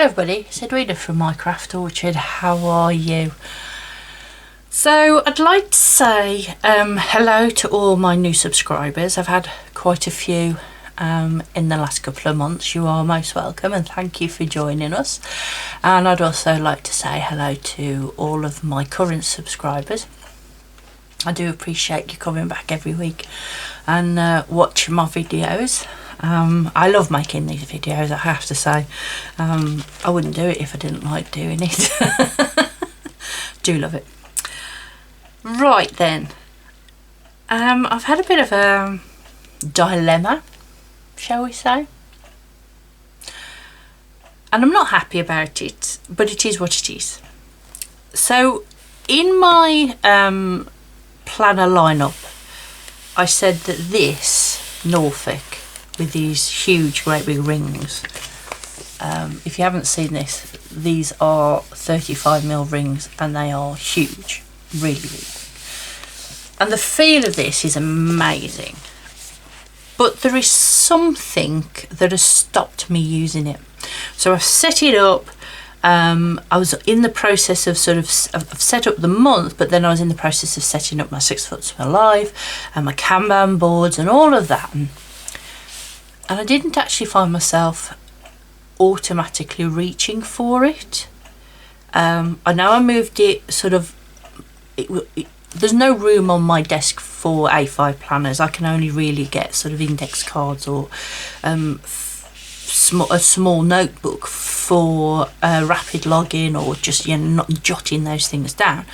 Hello everybody, it's Edwina from My Craft Orchard. How are you? So I'd like to say hello to all my new subscribers. I've had quite a few in the last couple of months. You are most welcome and thank you for joining us. And I'd also like to say hello to all of my current subscribers. I do appreciate you coming back every week and watching my videos. I love making these videos, I have to say. I wouldn't do it if I didn't like doing it. Do love it. Right then, I've had a bit of a dilemma, shall we say, and I'm not happy about it, but it is what it is. So in my planner lineup, I said that this Norfolk with these huge great big rings, if you haven't seen this, these are 35mm rings and they are huge, really big, and the feel of this is amazing, but there is something that has stopped me using it. So I've set it up. I was in the process of I've set up the month, but then I was in the process of setting up my 6 foot swim alive and my Kanban boards and all of that, and I didn't actually find myself automatically reaching for it. I know I moved it there's no room on my desk for A5 planners. I can only really get sort of index cards or a small notebook for rapid login, or just not jotting those things down,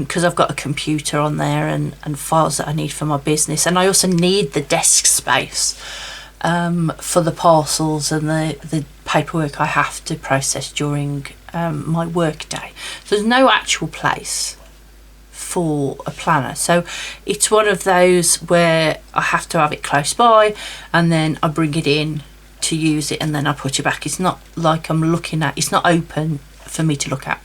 because I've got a computer on there and files that I need for my business, and I also need the desk space for the parcels and the paperwork I have to process during my work day. So there's no actual place for a planner, so it's one of those where I have to have it close by and then I bring it in to use it and then I put it back. It's not like I'm looking at, it's not open for me to look at,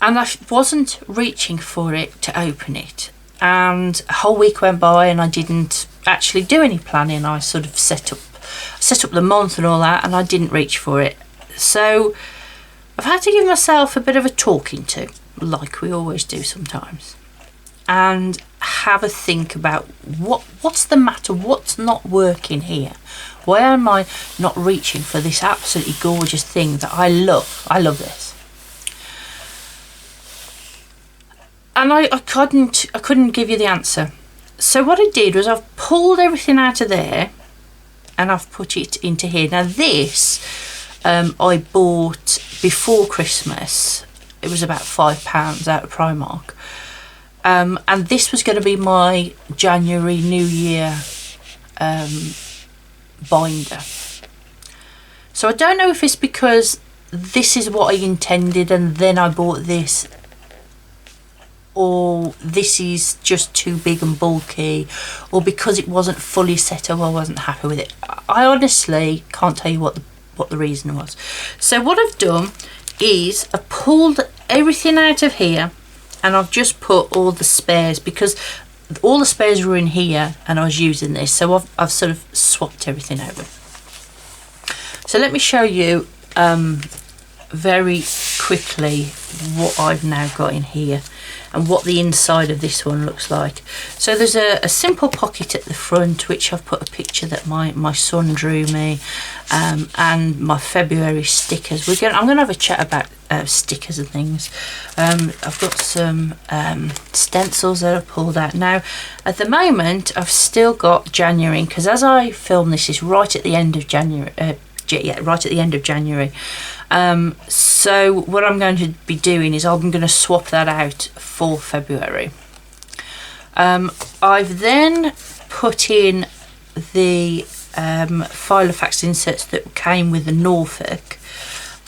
and I wasn't reaching for it to open it, and a whole week went by and I didn't actually do any planning. I sort of set up the month and all that, and I didn't reach for it. So I've had to give myself a bit of a talking to, like we always do sometimes, and have a think about what's the matter, what's not working here, why am I not reaching for this absolutely gorgeous thing that I love. I love this. And I couldn't give you the answer. So what I did was I've pulled everything out of there and I've put it into here. Now this I bought before Christmas. It was about £5 out of Primark, and this was going to be my January New Year binder. So I don't know if it's because this is what I intended and then I bought this, or this is just too big and bulky, or because it wasn't fully set up I wasn't happy with it. I honestly can't tell you what the reason was. So what I've done is I've pulled everything out of here and I've just put all the spares, because all the spares were in here and I was using this, so I've sort of swapped everything over. So let me show you very quickly what I've now got in here and what the inside of this one looks like. So there's a simple pocket at the front, which I've put a picture that my son drew me, and my February stickers. I'm gonna have a chat about stickers and things. I've got some stencils that I've pulled out. Now at the moment I've still got January, because as I film this is right at the end of January. Right at the end of January. So what I'm going to be doing is I'm going to swap that out for February. I've then put in the Filofax inserts that came with the Norfolk,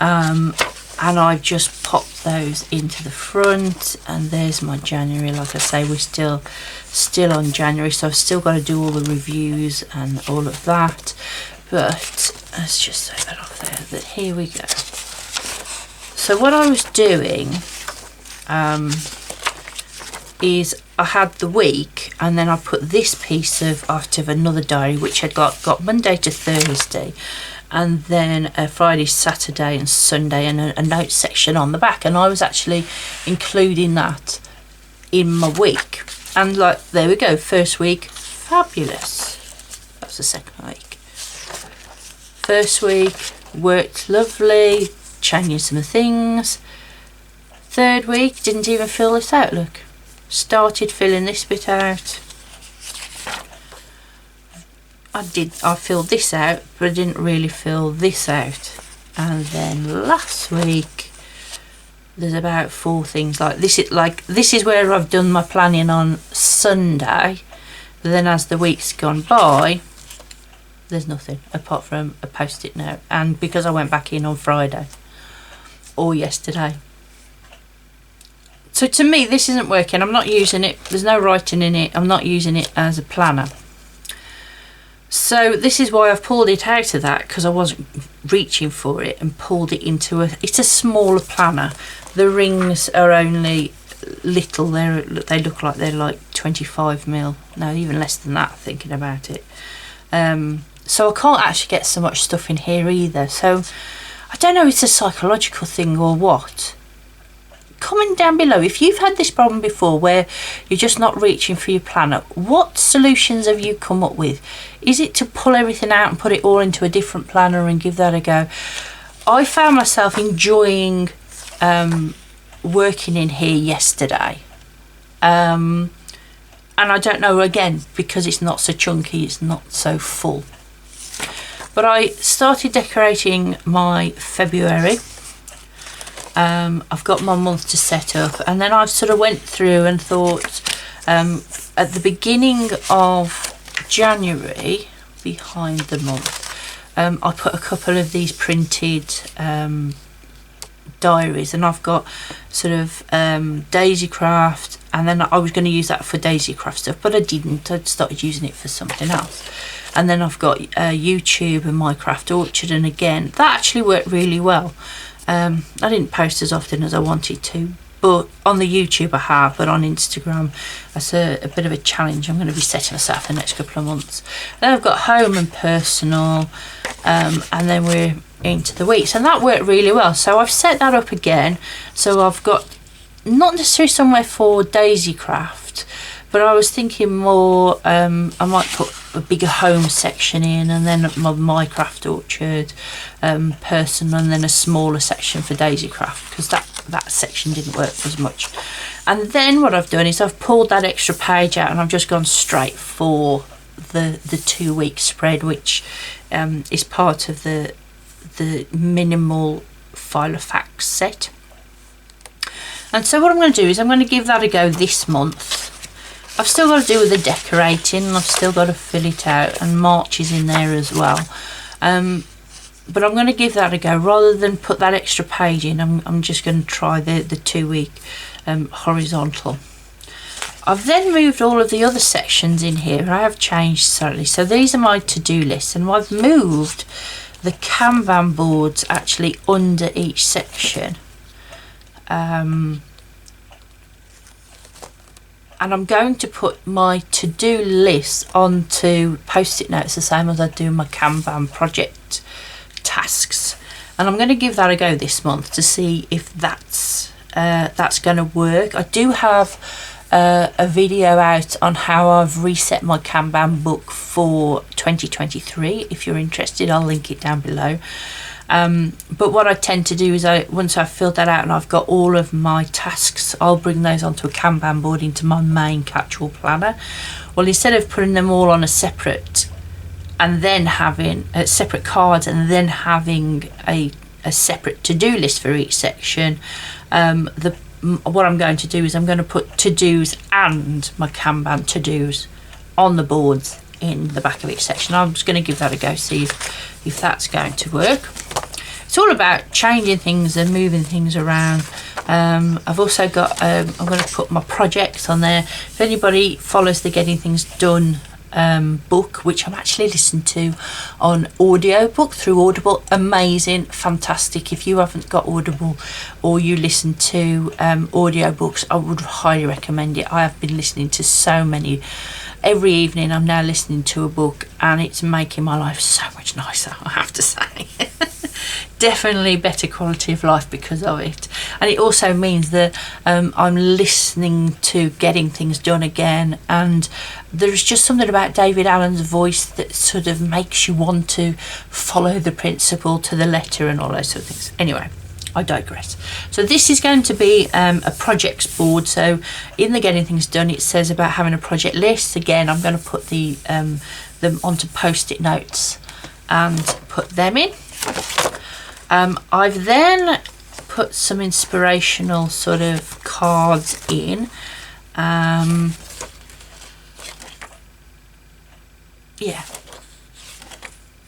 and I've just popped those into the front, and there's my January. Like I say, we're still on January, so I've still got to do all the reviews and all of that, but let's just say that off there. That here we go. So what I was doing is I had the week, and then I put this piece of out of another diary which had got Monday to Thursday, and then a Friday, Saturday and Sunday, and a notes section on the back. And I was actually including that in my week. And like, there we go, first week, fabulous. That's the second week. First week, worked lovely, changing some things. Third week, didn't even fill this out, look. Started filling this bit out. I filled this out, but I didn't really fill this out. And then last week, there's about 4 things like this. This is where I've done my planning on Sunday, but then as the week's gone by, there's nothing apart from a post-it note, and because I went back in on Friday or yesterday. So to me, this isn't working. I'm not using it. There's no writing in it. I'm not using it as a planner. So this is why I've pulled it out of that, because I wasn't reaching for it, and pulled it into it's a smaller planner. The rings are only little. They look like they're like 25mm. No, even less than that, thinking about it. So I can't actually get so much stuff in here either. So I don't know if it's a psychological thing or what. Comment down below if you've had this problem before where you're just not reaching for your planner. What solutions have you come up with? Is it to pull everything out and put it all into a different planner and give that a go? I found myself enjoying working in here yesterday, and I don't know, again, because it's not so chunky, it's not so full. But I started decorating my February. I've got my month to set up, and then I've sort of went through and thought, at the beginning of January, behind the month, I put a couple of these printed diaries, and I've got sort of daisy craft, and then I was going to use that for daisy craft stuff, but I didn't. I'd started using it for something else. And then I've got YouTube and Minecraft Orchard, and again, that actually worked really well. I didn't post as often as I wanted to, but on the YouTube I have, but on Instagram that's a bit of a challenge I'm going to be setting myself for the next couple of months. Then I've got home and personal, and then we're into the weeks, and that worked really well. So I've set that up again, so I've got not necessarily somewhere for daisy craft, but I was thinking more, I might put a bigger home section in, and then my Minecraft Orchard, personal, and then a smaller section for daisy craft, because that section didn't work as much. And then what I've done is I've pulled that extra page out, and I've just gone straight for the 2-week spread, which is part of the minimal file of facts set. And so what I'm going to do is I'm going to give that a go this month. I've still got to do with the decorating, and I've still got to fill it out, and March is in there as well. But I'm going to give that a go. Rather than put that extra page in, I'm just going to try the 2-week horizontal. I've then moved all of the other sections in here. I have changed slightly. So these are my to-do lists, and I've moved the Kanban boards actually under each section. And I'm going to put my to-do list onto post-it notes, the same as I do my Kanban project tasks. And I'm going to give that a go this month to see if that's going to work. I do have a video out on how I've reset my Kanban book for 2023. If you're interested, I'll link it down below. But what I tend to do is once I've filled that out and I've got all of my tasks, I'll bring those onto a Kanban board into my main catch-all planner. Well, instead of putting them all on a separate and then having separate cards and then having a separate to-do list for each section, what I'm going to do is I'm going to put to-dos and my Kanban to-dos on the boards in the back of each section. I'm just going to give that a go, see if that's going to work. It's all about changing things and moving things around. I've also got I'm going to put my projects on there. If anybody follows the Getting Things Done book, which I'm actually listening to on audiobook through Audible. Amazing, fantastic. If you haven't got Audible or you listen to audiobooks, I would highly recommend it. I have been listening to so many. Every evening I'm now listening to a book, and it's making my life so much nicer, I have to say. Definitely better quality of life because of it. And it also means that I'm listening to getting things done again, and there's just something about David Allen's voice that sort of makes you want to follow the principle to the letter and all those sort of things. Anyway, I digress. So this is going to be a projects board. So in the getting things done, it says about having a project list. Again, I'm going to put them onto post-it notes and put them in. I've then put some inspirational sort of cards in. Yeah.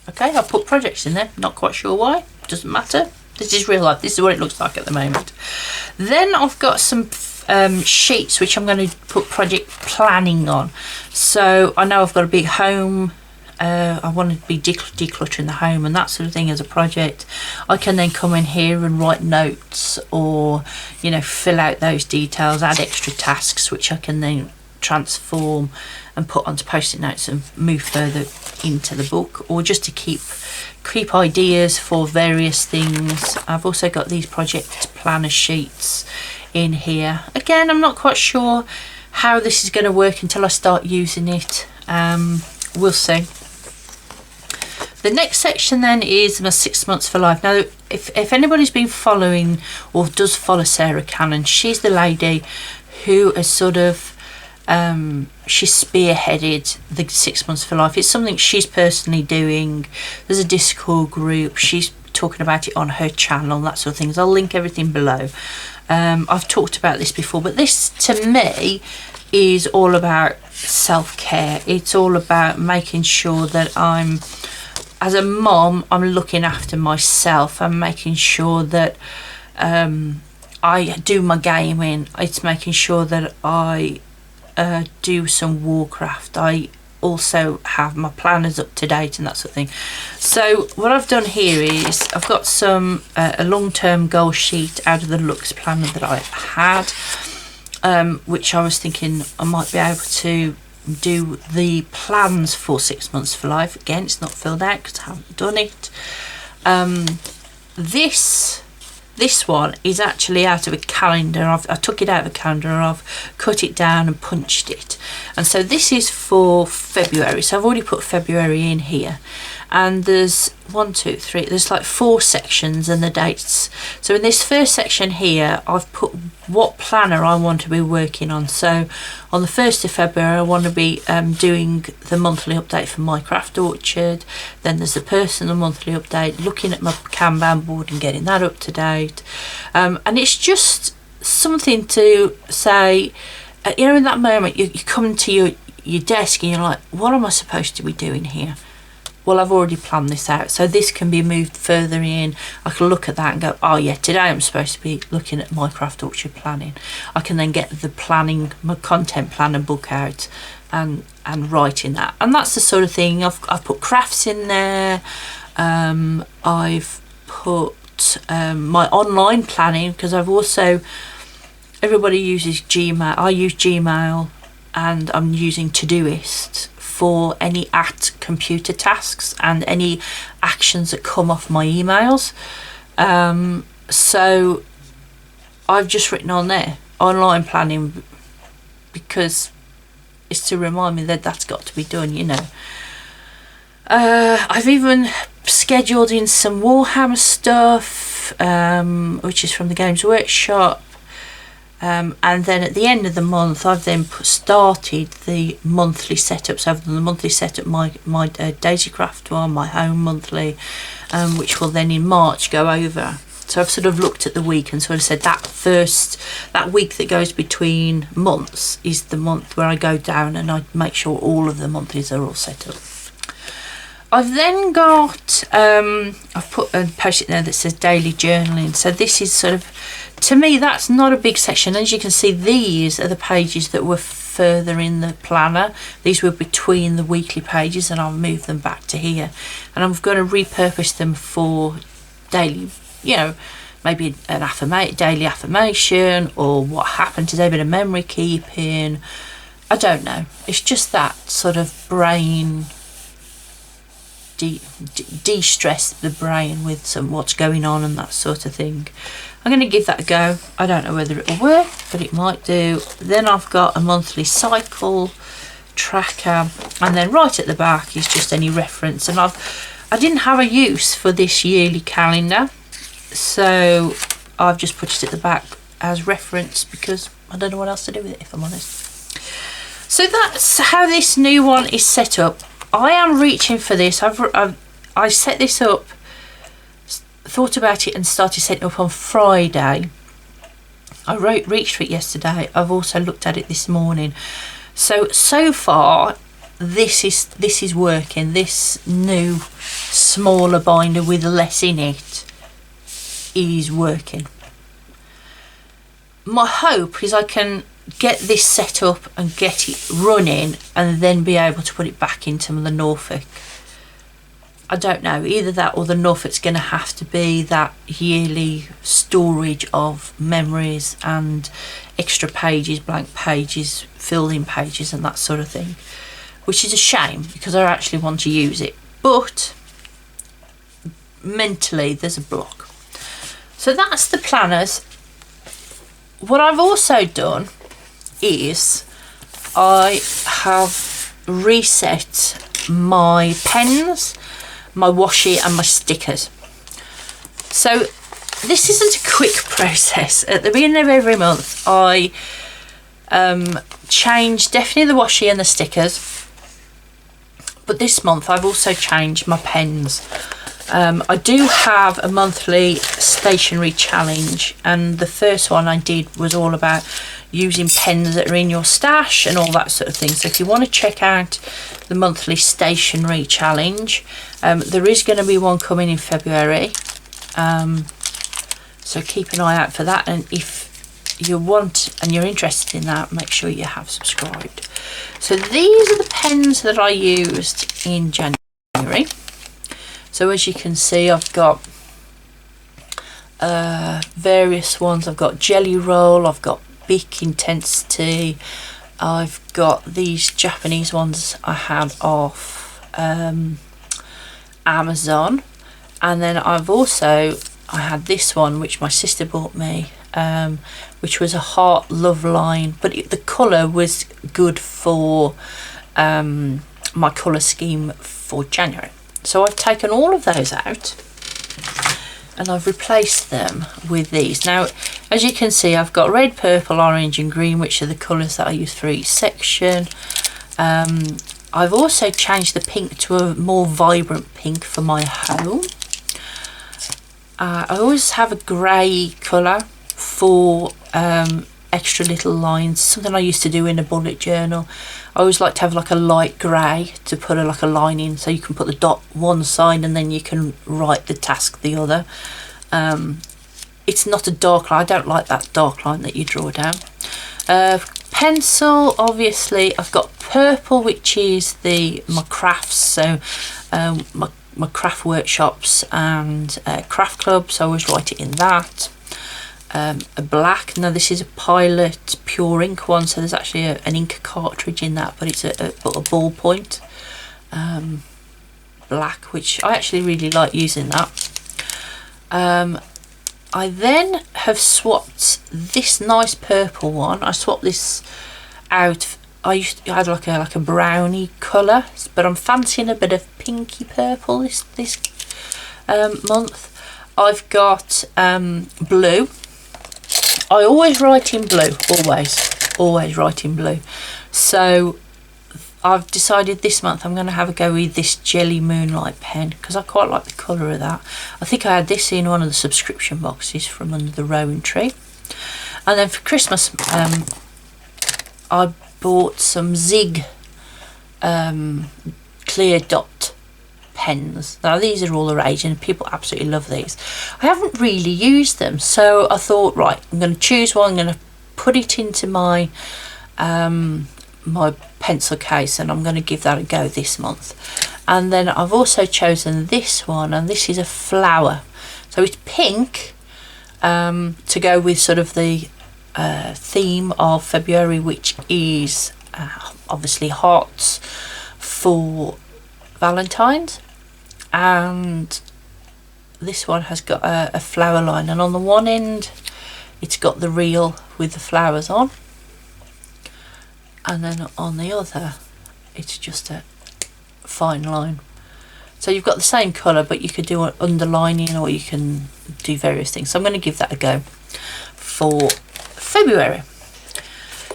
Okay, I've put projects in there. Not quite sure why. Doesn't matter. This is real life. This is what it looks like at the moment. Then I've got some sheets which I'm going to put project planning on. So I know I've got a big home. I want to be decluttering the home and that sort of thing as a project. I can then come in here and write notes, or fill out those details, add extra tasks which I can then transform and put onto post-it notes and move further into the book, or just to keep ideas for various things. I've also got these project planner sheets in here. Again, I'm not quite sure how this is going to work until I start using it. We'll see. The next section then is my 6 months for life. Now, if anybody's been following or does follow Sarah Cannon, she's the lady who has sort of she spearheaded the 6 months for life. It's something she's personally doing. There's a Discord group. She's talking about it on her channel, that sort of things. I'll link everything below. I've talked about this before, but this to me is all about self-care. It's all about making sure that as a mom, I'm looking after myself. I'm making sure that I do my gaming. It's making sure that I do some Warcraft. I also have my planners up to date and that sort of thing. So what I've done here is I've got a long-term goal sheet out of the Lux planner that I had, which I was thinking I might be able to do the plans for 6 months for life. Again, it's not filled out because I haven't done it. This one is actually out of a calendar. I took it out of a calendar and I've cut it down and punched it. And so this is for February. So I've already put February in here. And there's there's like 4 sections and the dates. So in this first section here, I've put what planner I want to be working on. So on the 1st of February, I want to be doing the monthly update for my craft orchard. Then there's the personal monthly update, looking at my Kanban board and getting that up to date. And it's just something to say, in that moment, you come to your desk and you're like, what am I supposed to be doing here? Well, I've already planned this out, so this can be moved further in. I can look at that and go, oh yeah, today I'm supposed to be looking at my craft orchard planning. I can then get my content planner book out and writing that. And that's the sort of thing. I've put crafts in there. I've put my online planning, because everybody uses Gmail. I use Gmail, and I'm using Todoist for any computer tasks and any actions that come off my emails. So I've just written on there online planning, because it's to remind me that that's got to be done, I've even scheduled in some Warhammer stuff, which is from the Games Workshop. And then at the end of the month, I've then started the monthly setup. So I've done the monthly setup, my Daisycraft one, my home monthly, which will then in March go over. So I've sort of looked at the week and sort of said that week that goes between months is the month where I go down and I make sure all of the monthlies are all set up. I've then got, I've put a post-it there that says daily journaling. So this is sort of, to me, that's not a big section. As you can see, these are the pages that were further in the planner. These were between the weekly pages, and I'll move them back to here. And I'm going to repurpose them for daily, you know, maybe an daily affirmation, or what happened today, a bit of memory keeping. I don't know. It's just that sort of brain, de-stress the brain with some what's going on and that sort of thing. I'm going to give that a go. I don't know whether it'll work, but it might do. Then I've got a monthly cycle tracker, and then right at the back is just any reference. And I didn't have a use for this yearly calendar, so I've just put it at the back as reference because I don't know what else to do with it, if I'm honest. So that's how this new one is set up. I am reaching for this. I set this up, thought about it and started setting up on Friday. I reached for it yesterday. I've also looked at it this morning. So far this is working. This new smaller binder with less in it is working. My hope is I can get this set up and get it running and then be able to put it back into the Norfolk. I don't know, either that or the Norfolk's going to have to be that yearly storage of memories and extra pages, blank pages, filled in pages and that sort of thing, which is a shame because I actually want to use it, but mentally there's a block. So that's the planners. What I've also done is I have reset my pens, my washi and my stickers. So this isn't a quick process. At the beginning of every month I change definitely the washi and the stickers, but this month I've also changed my pens. I do have a monthly stationery challenge, and the first one I did was all about using pens that are in your stash and all that sort of thing. So if you want to check out the monthly stationery challenge, there is going to be one coming in February, so keep an eye out for that. And if you want and you're interested in that, make sure you have subscribed. So these are the pens that I used in January. So as you can see, I've got various ones. I've got Jelly Roll, I've got Bic Intensity, I've got these Japanese ones I had off Amazon, and then I had this one which my sister bought me, which was a heart love line, but the colour was good for my colour scheme for January. So I've taken all of those out and I've replaced them with these. Now, as you can see, I've got red, purple, orange and green, which are the colours that I use for each section. I've also changed the pink to a more vibrant pink for my home. I always have a grey colour for extra little lines, something I used to do in a bullet journal. I always like to have like a light grey to put like a line in, so you can put the dot one side and then you can write the task the other. It's not a dark line. I don't like that dark line that you draw down. Pencil, obviously I've got purple, which is my crafts, so my craft workshops and craft clubs. I always write it in that. A black, now this is a Pilot pure ink one, so there's actually an ink cartridge in that, but it's a ballpoint black, which I actually really like using that. I then have swapped this nice purple one. I swapped this out. I had like a brownie colour, but I'm fancying a bit of pinky purple this month. I've got blue. I always write in blue, always write in blue. So I've decided this month I'm going to have a go with this Jelly Moonlight pen because I quite like the colour of that. I think I had this in one of the subscription boxes from under the Rowan tree. And then for Christmas I bought some Zig clear dot pens. Now these are all the rage and people absolutely love these. I haven't really used them, so I thought, right, I'm going to choose one, I'm going to put it into my my pencil case, and I'm going to give that a go this month. And then I've also chosen this one, and this is a flower, so it's pink, to go with sort of the theme of February, which is obviously hearts for Valentine's. And this one has got a flower line, and on the one end it's got the reel with the flowers on, and then on the other it's just a fine line. So you've got the same colour, but you could do an underlining, or you can do various things. So I'm going to give that a go for February.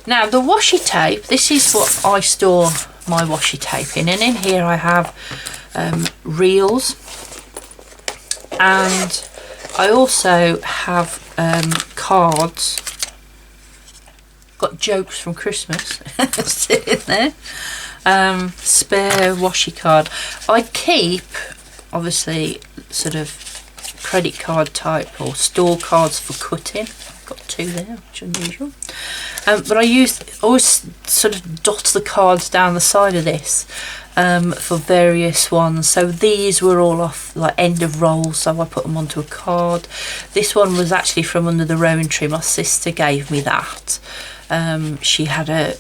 Now the washi tape, this is what I store my washi tape in, and in here I have reels, and I also have cards. Got jokes from Christmas sitting there. Spare washi card. I keep obviously sort of credit card type or store cards for cutting. I've got 2 there, which is unusual. But I always sort of dot the cards down the side of this for various ones. So these were all off like end of roll, so I put them onto a card. This one was actually from under the rowan tree. My sister gave me that. She had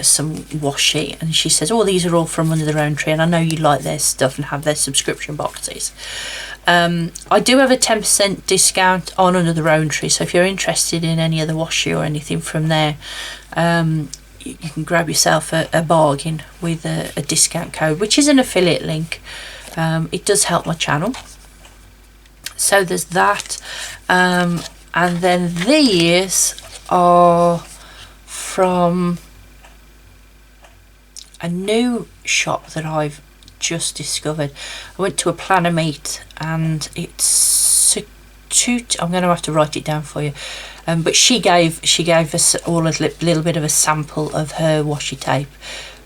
some washi, and she says, oh, these are all from under the rowan tree, and I know you like their stuff and have their subscription boxes. I do have a 10% discount on Under the Rowan Tree, so if you're interested in any of the washi or anything from there, you can grab yourself a bargain with a discount code, which is an affiliate link. It does help my channel. So there's that, and then these are from a new shop that I've just discovered. I went to a planner meet, and it's I'm going to have to write it down for you, but she gave us all a little bit of a sample of her washi tape,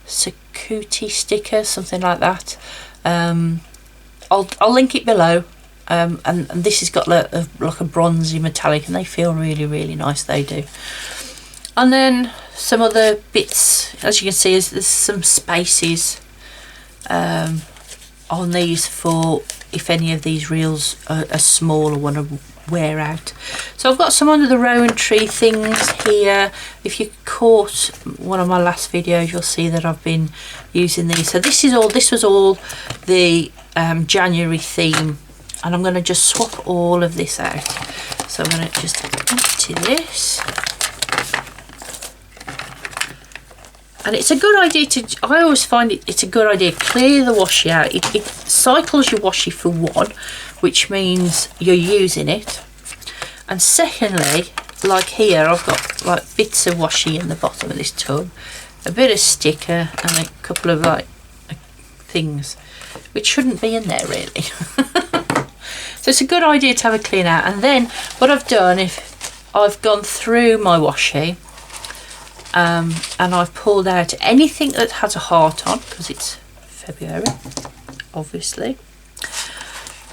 Sakuti sticker, something like that. I'll link it below, and this has got like a bronzy metallic, and they feel really, really nice, they do. And then some other bits, as you can see, there's some spaces on these for if any of these reels are small or want to wear out. So I've got some Under the Rowan Tree things here. If you caught one of my last videos, you'll see that I've been using these. So this was all the January theme, and I'm going to just swap all of this out. So I'm going to just empty this. And it's a good idea I always find it's a good idea, clear the washi out. It cycles your washi for one, which means you're using it. And secondly, like here, I've got like bits of washi in the bottom of this tub, a bit of sticker, and a couple of like things, which shouldn't be in there really. So it's a good idea to have a clean out. And then what I've done, if I've gone through my washi, and I've pulled out anything that has a heart on, because it's February, obviously.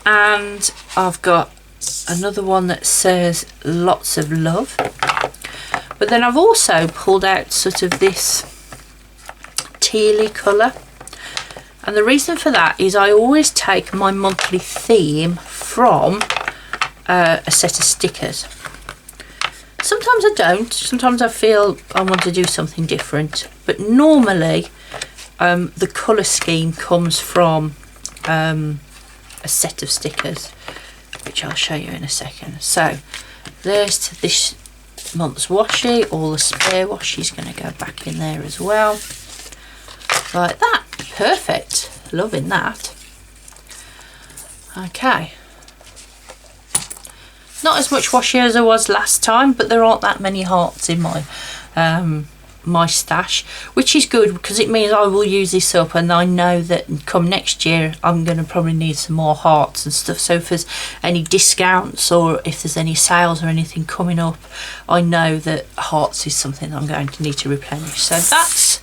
And I've got another one that says lots of love. But then I've also pulled out sort of this tealy colour. And the reason for that is I always take my monthly theme from a set of stickers. Sometimes I don't. Sometimes I feel I want to do something different. But normally the colour scheme comes from a set of stickers, which I'll show you in a second. So there's this month's washi. All the spare washi is going to go back in there as well. Like that. Perfect. Loving that. Okay. Not as much washi as there was last time, but there aren't that many hearts in my my stash, which is good because it means I will use this up, and I know that come next year I'm going to probably need some more hearts and stuff. So if there's any discounts or if there's any sales or anything coming up, I know that hearts is something I'm going to need to replenish. So that's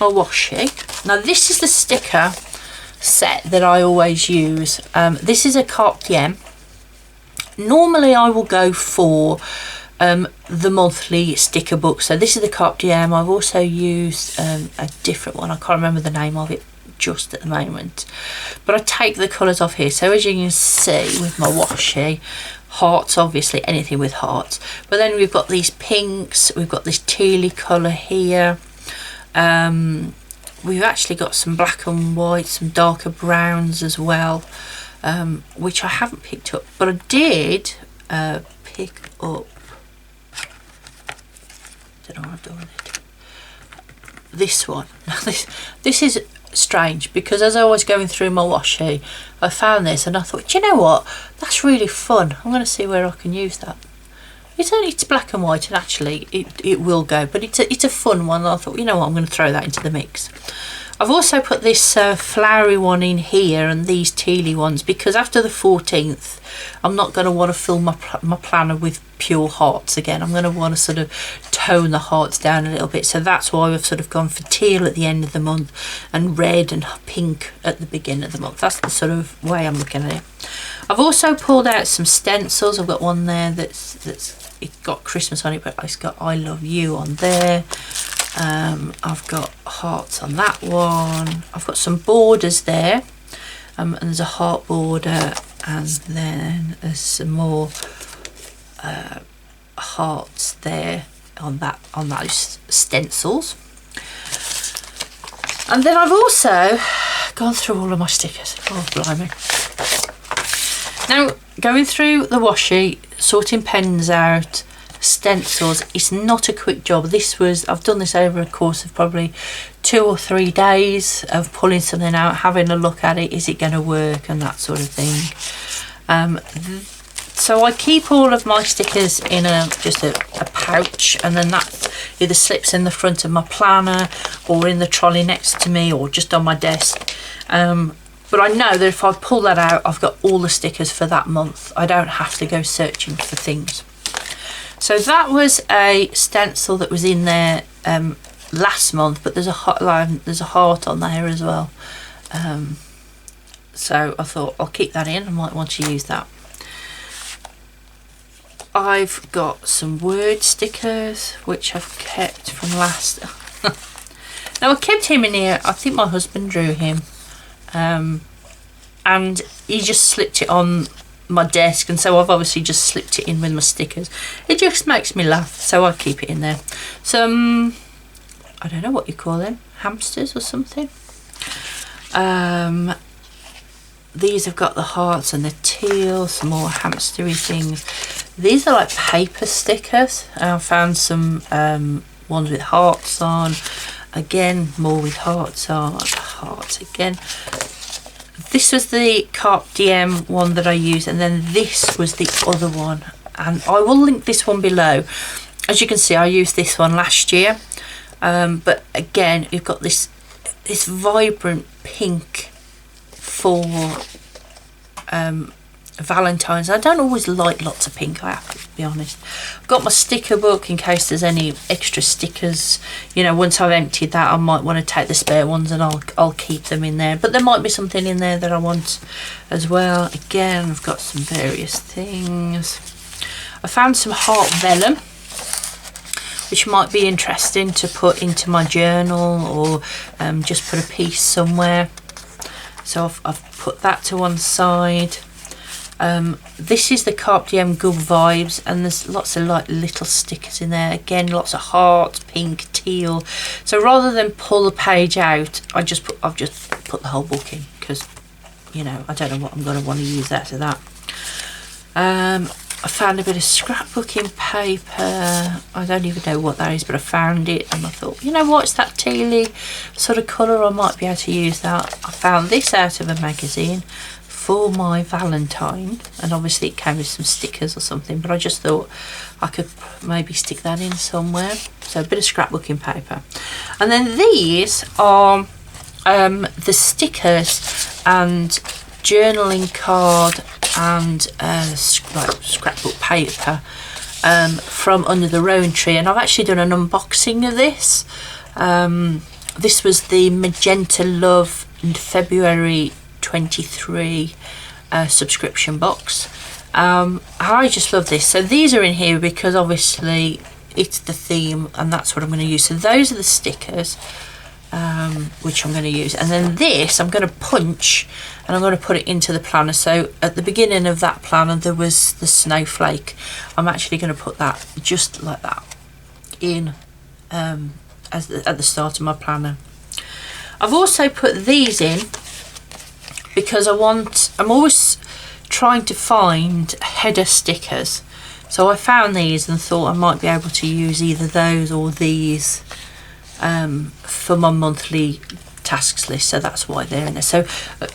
my washi. Now this is the sticker. set that I always use. This is a Carpe Diem. Normally I will go for the monthly sticker book. So this is the Carpe Diem. I've also used a different one. I can't remember the name of it just at the moment, but I take the colours off here. So as you can see with my washi, hearts, obviously anything with hearts, but then we've got these pinks, we've got this tealy colour here, we've actually got some black and white, some darker browns as well, which I haven't picked up, but I did pick up, don't know what I've done with it, this one. Now this is strange, because as I was going through my washi, I found this and I thought, do you know what, that's really fun, I'm going to see where I can use that. It's black and white, and actually it will go, but it's a fun one. I thought, you know what, I'm going to throw that into the mix. I've also put this flowery one in here and these tealy ones, because after the 14th I'm not going to want to fill my planner with pure hearts again. I'm going to want to sort of tone the hearts down a little bit, so that's why I've sort of gone for teal at the end of the month and red and pink at the beginning of the month. That's the sort of way I'm looking at it. I've also pulled out some stencils. I've got one there that's it's got Christmas on it, but it's got I love you on there. I've got hearts on that one. I've got some borders there, and there's a heart border, and then there's some more hearts there on those stencils. And then I've also gone through all of my stickers. Oh blimey. Now, going through the washi, sorting pens out, stencils, it's not a quick job. I've done this over a course of probably 2 or 3 days of pulling something out, having a look at it, is it going to work, and that sort of thing. So I keep all of my stickers in just a pouch, and then that either slips in the front of my planner or in the trolley next to me or just on my desk. But I know that if I pull that out, I've got all the stickers for that month. I don't have to go searching for things. So that was a stencil that was in there last month, but there's a heart on there as well. So I thought I'll keep that in. I might want to use that. I've got some word stickers which I've kept from last. Now I kept him in here. I think my husband drew him, and he just slipped it on my desk, and so I've obviously just slipped it in with my stickers. It just makes me laugh, so I keep it in there. Some, I don't know what you call them, hamsters or something. These have got the hearts and the teal, some more hamstery things. These are like paper stickers. I found some ones with hearts on. Again, more with hearts on. Hearts again. This was the Carpe Diem one that I used, and then this was the other one. And I will link this one below. As you can see, I used this one last year. But again, you've got this vibrant pink for Valentine's. I don't always like lots of pink, I have to be honest. I've got my sticker book in case there's any extra stickers. You know, once I've emptied that, I might want to take the spare ones and I'll keep them in there. But there might be something in there that I want as well. Again, I've got some various things. I found some heart vellum, which might be interesting to put into my journal, or just put a piece somewhere. So I've put that to one side. This is the Carpe Diem Good Vibes, and there's lots of like little stickers in there. Again, lots of hearts, pink, teal. So rather than pull the page out, I've just put the whole book in, because you know, I don't know what I'm going to want to use out of that. I found a bit of scrapbooking paper. I don't even know what that is, but I found it and I thought, you know what, it's that tealy sort of colour, I might be able to use that. I found this out of a magazine for my Valentine, and obviously it came with some stickers or something, but I just thought I could maybe stick that in somewhere. So a bit of scrapbooking paper. And then these are the stickers and journaling card and like scrapbook paper from Under the Rowan Tree, and I've actually done an unboxing of this. This was the Magenta Love February 23 subscription box. I just love this. So these are in here because obviously it's the theme and that's what I'm going to use. So those are the stickers, which I'm going to use, and then this I'm going to punch and I'm going to put it into the planner. So at the beginning of that planner there was the snowflake. I'm actually going to put that just like that in at the start of my planner. I've also put these in because I'm always trying to find header stickers. So I found these and thought I might be able to use either those or these for my monthly tasks list. So that's why they're in there. So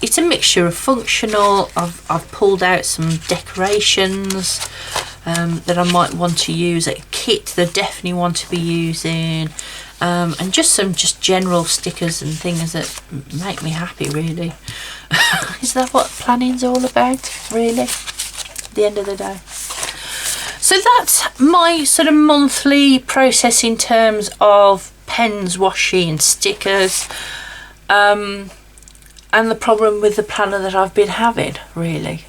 it's a mixture of functional. I've pulled out some decorations that I might want to use, a kit that I definitely want to be using, and just some general stickers and things that make me happy, really. Is that what planning's all about, really, at the end of the day? So that's my sort of monthly process in terms of pens, washi and stickers, and the problem with the planner that I've been having, really.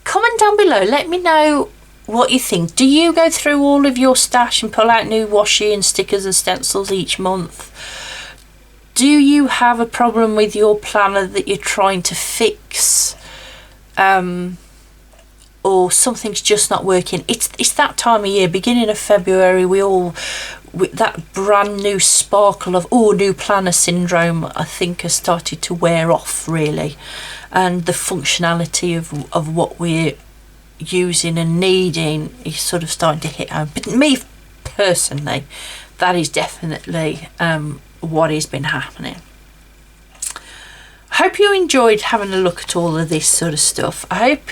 Comment down below, let me know what you think. Do you go through all of your stash and pull out new washi and stickers and stencils each month? Do you have a problem with your planner that you're trying to fix, or something's just not working? It's that time of year, beginning of February, that brand new sparkle of new planner syndrome I think has started to wear off, really, and the functionality of what we're using and needing is sort of starting to hit home. But me personally, that is definitely what has been happening. I hope you enjoyed having a look at all of this sort of stuff. I hope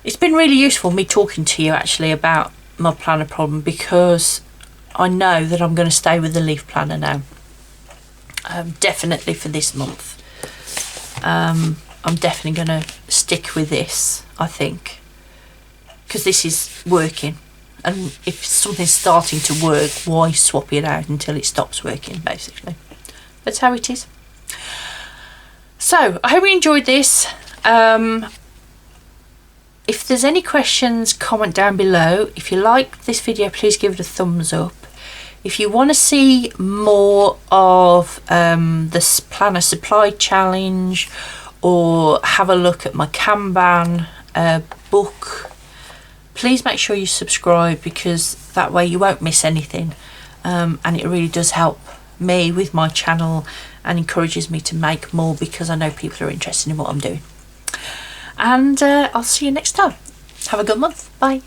it's been really useful me talking to you actually about my planner problem, because I know that I'm going to stay with the leaf planner now, definitely for this month. I'm definitely going to stick with this, I think, because this is working, and if something's starting to work, why swap it out until it stops working, basically. That's how it is. So I hope you enjoyed this. If there's any questions, comment down below. If you like this video, please give it a thumbs up. If you want to see more of this planner supply challenge, or have a look at my Kanban book, please make sure you subscribe, because that way you won't miss anything, and it really does help me with my channel and encourages me to make more, because I know people are interested in what I'm doing. And I'll see you next time. Have a good month. Bye.